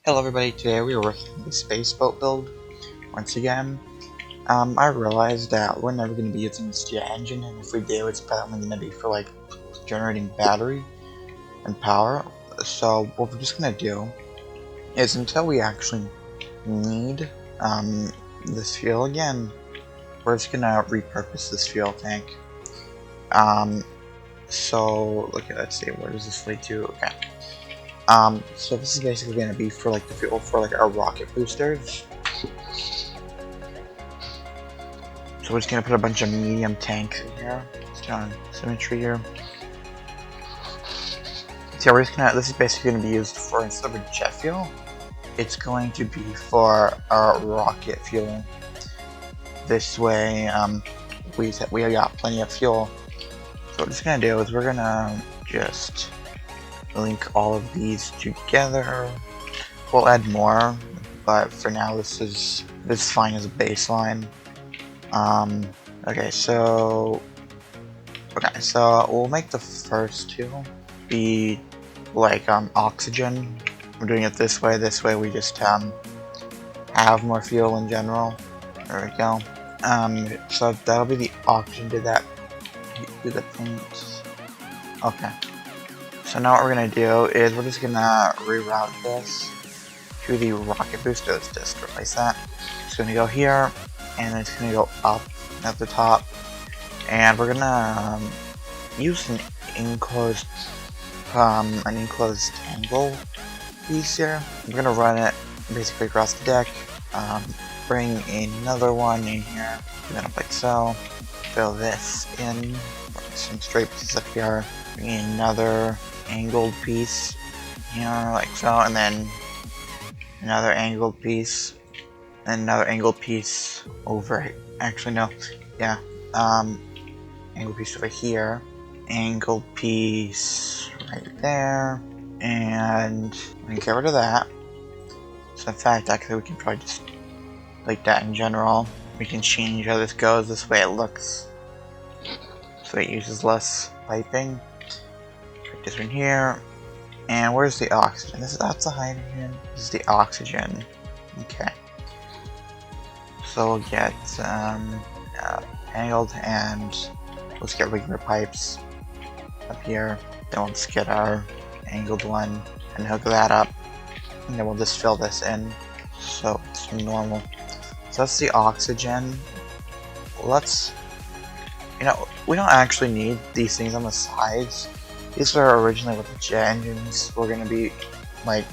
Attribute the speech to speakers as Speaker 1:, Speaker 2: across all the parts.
Speaker 1: Hello everybody, today we are working on the space boat build once again. I realized that we're never going to be using this jet engine, and if we do, it's probably going to be for like generating battery and power. So what we're just going to do is until we actually need this fuel again, we're just going to repurpose this fuel tank. So let's see, where does this lead to? Okay. So this is basically going to be for like the fuel for like our rocket boosters. So we're just going to put a bunch of medium tanks in here. Let's turn on symmetry here. So we're just gonna, this is basically going to be used for, instead of jet fuel, it's going to be for our rocket fuel. This way, we got plenty of fuel. So what we're just going to do is we're going to just link all of these together. We'll add more, but for now this is fine as a baseline. Okay, so we'll make the first two be like oxygen. We're doing it this way. This way we just have more fuel in general. There we go. So that'll be the oxygen. Do the paint. Okay. So now what we're gonna do is we're just gonna reroute this to the rocket booster. Let's just replace that. It's gonna go here, and then it's gonna go up at the top, and we're gonna use an enclosed tangle piece here. We're gonna run it basically across the deck. Bring another one in here. Do that up like so. Fill this in. Some straight pieces up here. Bring in another angled piece here like so, and then another angled piece, and another angled piece over. Actually, no. Yeah. Angled piece over here. Angled piece right there. And we can get rid of that. So in fact, actually we can probably just like that in general. We can change how this goes. This way it looks. So it uses less piping. Put this one here. And where's the oxygen? That's the hydrogen. This is the oxygen. Okay. So we'll get angled, and let's get regular pipes up here. Then we'll just get our angled one and hook that up, and then we'll just fill this in so it's normal. So that's the oxygen. Let's, we don't actually need these things on the sides. These were originally what the jet engines were gonna be like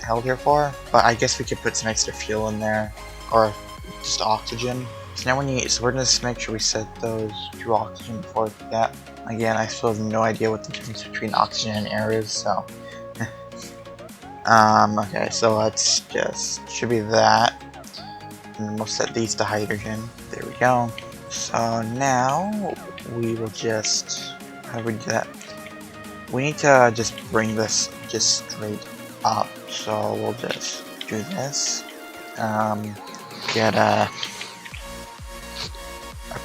Speaker 1: held here for, but I guess we could put some extra fuel in there, or just oxygen. So now we're gonna just make sure we set those to oxygen before we forget. Again, I still have no idea what the difference between oxygen and air is, so. Okay, so let's just, should be that. And then we'll set these to hydrogen. There we go. So now, we will just, how do we do that? We need to just bring this just straight up. So we'll just do this. Get a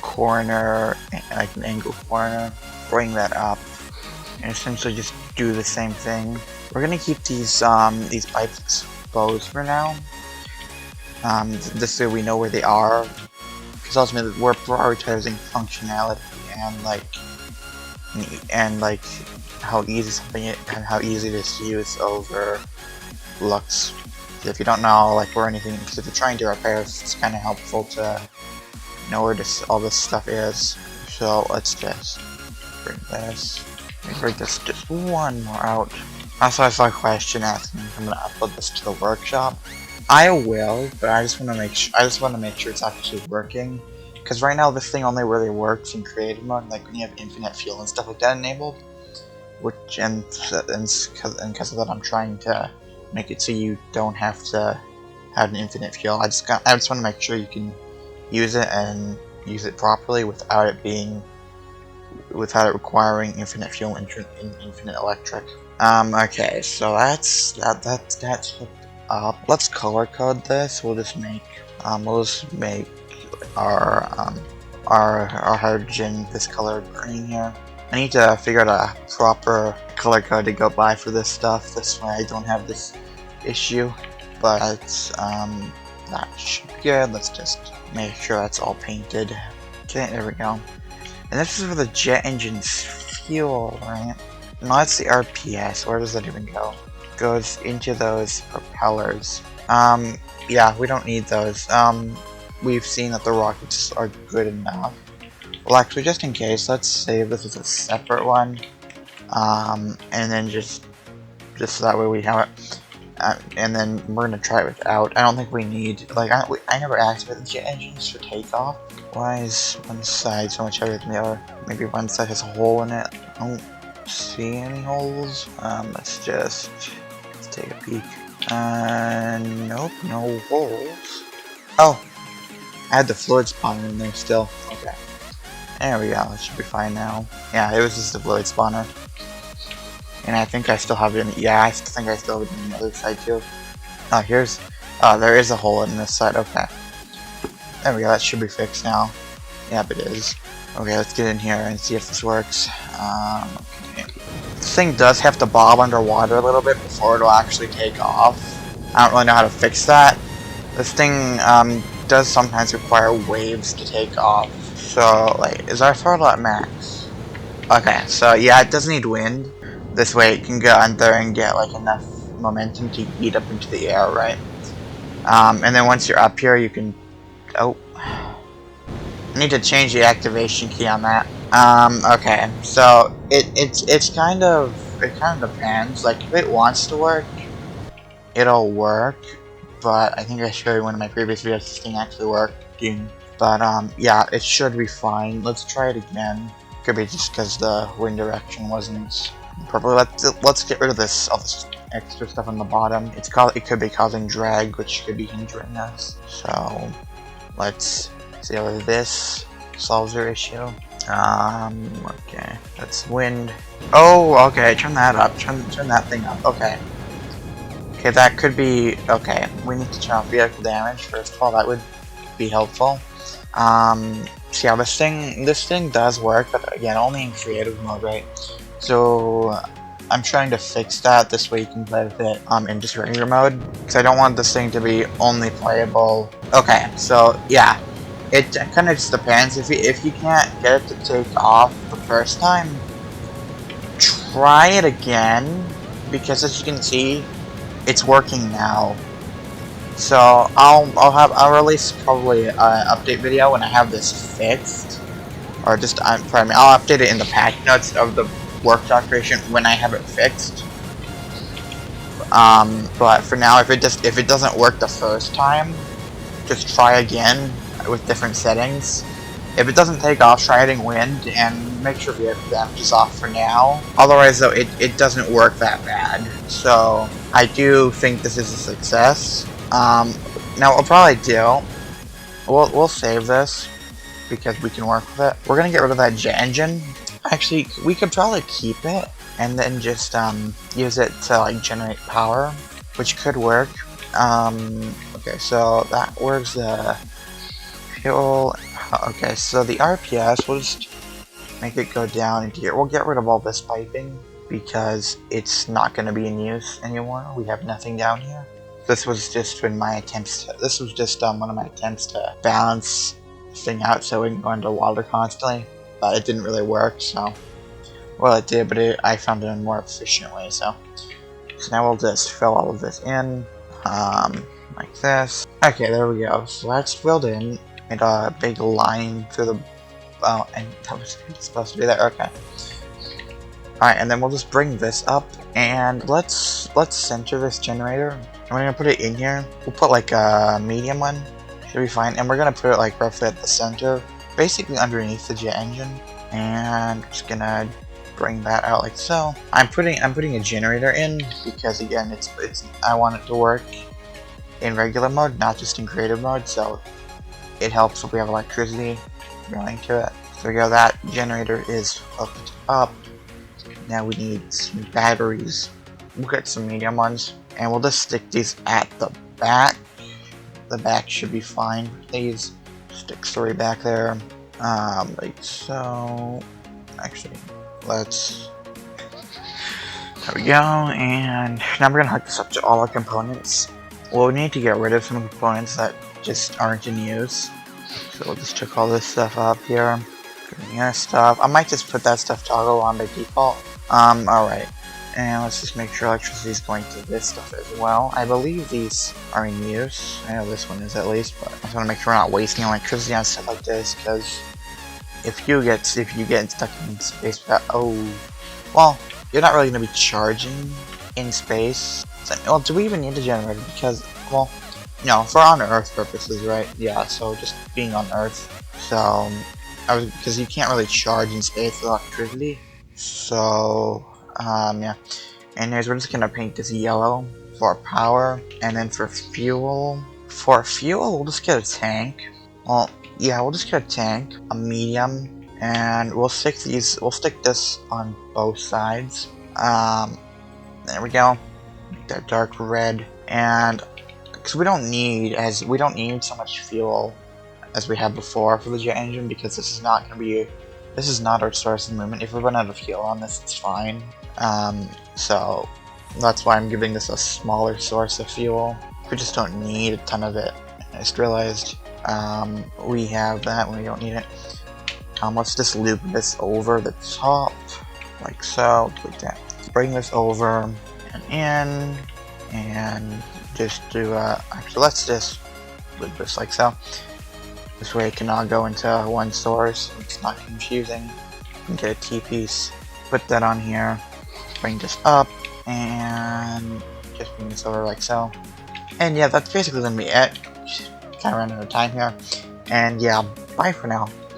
Speaker 1: corner, like an angle corner, bring that up, and essentially just do the same thing. We're gonna keep these pipes exposed for now. This way we know where they are, because ultimately we're prioritizing functionality and like how easy something is and how easy it is to use over looks. If you don't know like where anything, because if you're trying to repair, it's kind of helpful to know where all this stuff is. So let's just bring this. Let me bring this just one more out. Also, I saw a question asking if I'm gonna upload this to the workshop. I will, but I just want to make sure it's actually working. Because right now this thing only really works in creative mode, like when you have infinite fuel and stuff like that enabled. Which and because of that, I'm trying to make it so you don't have to have an infinite fuel. I just want to make sure you can use it and use it properly without it requiring infinite fuel and infinite electric. Okay, so that's hooked up. Let's color code this. We'll just make our hydrogen this color green here. I need to figure out a proper color code to go by for this stuff. This way I don't have this issue. but that should be good. Let's just make sure that's all painted. Okay, there we go. And this is for the jet engine's fuel, right? No, that's the RPS. Where does that even go? Goes into those propellers. Yeah, we don't need those. We've seen that the rockets are good enough. Well, actually, just in case, let's save this as a separate one. And then just so that way we have it. And then we're gonna try it without. I don't think we need, like, I never activated the jet engines for takeoff. Why is one side so much heavier than the other? Maybe one side has a hole in it. I don't see any holes. Let's take a peek. Nope, no holes. Oh, I had the fluid spawner in there still. Okay. There we go, that should be fine now. Yeah, it was just the fluid spawner. And I think I still have it in, yeah, I think I still have it in the other side too. Oh, there is a hole in this side, okay. There we go, that should be fixed now. Yep, it is. Okay, let's get in here and see if this works. Okay. This thing does have to bob underwater a little bit before it'll actually take off. I don't really know how to fix that. This thing does sometimes require waves to take off. So, like, is our throttle at max? Okay, so yeah, it does need wind. This way it can go under and get like enough momentum to eat up into the air, right? And then once you're up here, you can. Oh, I need to change the activation key on that. Okay, so it kind of depends. Like if it wants to work, it'll work. But I think I showed you one of my previous videos. This thing actually working. But yeah, it should be fine. Let's try it again. Could be just because the wind direction wasn't properly. Let's get rid of all this extra stuff on the bottom. It could be causing drag, which could be hindering us. So let's see whether this solves your issue. Okay, that's wind. Oh, okay, turn that up. Turn that thing up. Okay. Okay, that could be okay. We need to turn off vehicle damage first of all. That would be helpful. So yeah, this thing does work, but again, only in creative mode, right? So I'm trying to fix that. This way you can play with it in just regular mode, because I don't want this thing to be only playable. Okay, so yeah, it kind of just depends. If you can't get it to take off the first time, try it again, because as you can see, it's working now. So I'll release probably an update video when I have this fixed, or just I'll update it in the patch notes of the work documentation when I have it fixed. But for now, if it doesn't work the first time, just try again with different settings. If it doesn't take off, try hitting wind and make sure the damage is off for now. Otherwise, though, it doesn't work that bad. So I do think this is a success. Now what we'll probably do, we'll save this because we can work with it. We're gonna get rid of that jet engine. Actually, we could probably keep it and then just use it to like generate power, which could work. Okay, so that works. The fuel. Okay, so the RPS, we'll just make it go down into here. We'll get rid of all this piping because it's not going to be in use anymore. We have nothing down here. This was just one of my attempts to balance this thing out so we can go underwater constantly, but it didn't really work. So, well, it did, but I found it in a more efficient way. So now we'll just fill all of this in, like this. Okay, there we go. So that's filled in. Made a big line through the. Oh, and that was supposed to be there. Okay. Alright, and then we'll just bring this up and let's center this generator. And we're gonna put it in here. We'll put like a medium one. Should be fine. And we're gonna put it like roughly at the center, basically underneath the jet engine. And just gonna bring that out like so. I'm putting a generator in because again I want it to work in regular mode, not just in creative mode, so it helps if we have electricity going to it. So we go, that generator is hooked up. Now we need some batteries. We'll get some medium ones, and we'll just stick these at the back. The back should be fine. These stick 3 back there, like so. Actually, there we go. And now we're gonna hook this up to all our components. we'll need to get rid of some components that just aren't in use. So we'll just check all this stuff up here. Here stuff. I might just put that stuff toggle on by default. Alright. And let's just make sure electricity is going to this stuff as well. I believe these are in use. I know this one is at least, but I just want to make sure we're not wasting electricity on stuff like this, because if you get stuck in space without, well, you're not really going to be charging in space. So, well, do we even need a generator? Because, well, no, for on Earth purposes, right? Yeah, so just being on Earth. So, because you can't really charge in space with electricity. So, yeah. Anyways, we're just gonna paint this yellow for power, and then for fuel. For fuel, we'll just get a tank. Well, yeah, we'll just get a tank, a medium, and we'll stick this on both sides. There we go. That dark red, and because we don't need so much fuel as we had before for the jet engine, because this is not our source of movement. If we run out of fuel on this, it's fine. So that's why I'm giving this a smaller source of fuel. We just don't need a ton of it. I just realized we have that when we don't need it. Let's just loop this over the top, like so, like that. Bring this over and in, and just do, actually let's just loop this like so. This way it can all go into one source, it's not confusing. You can get a T-piece, put that on here, bring this up, and just bring this over like so. And yeah, that's basically gonna be it. Kinda ran out of time here. And yeah, bye for now.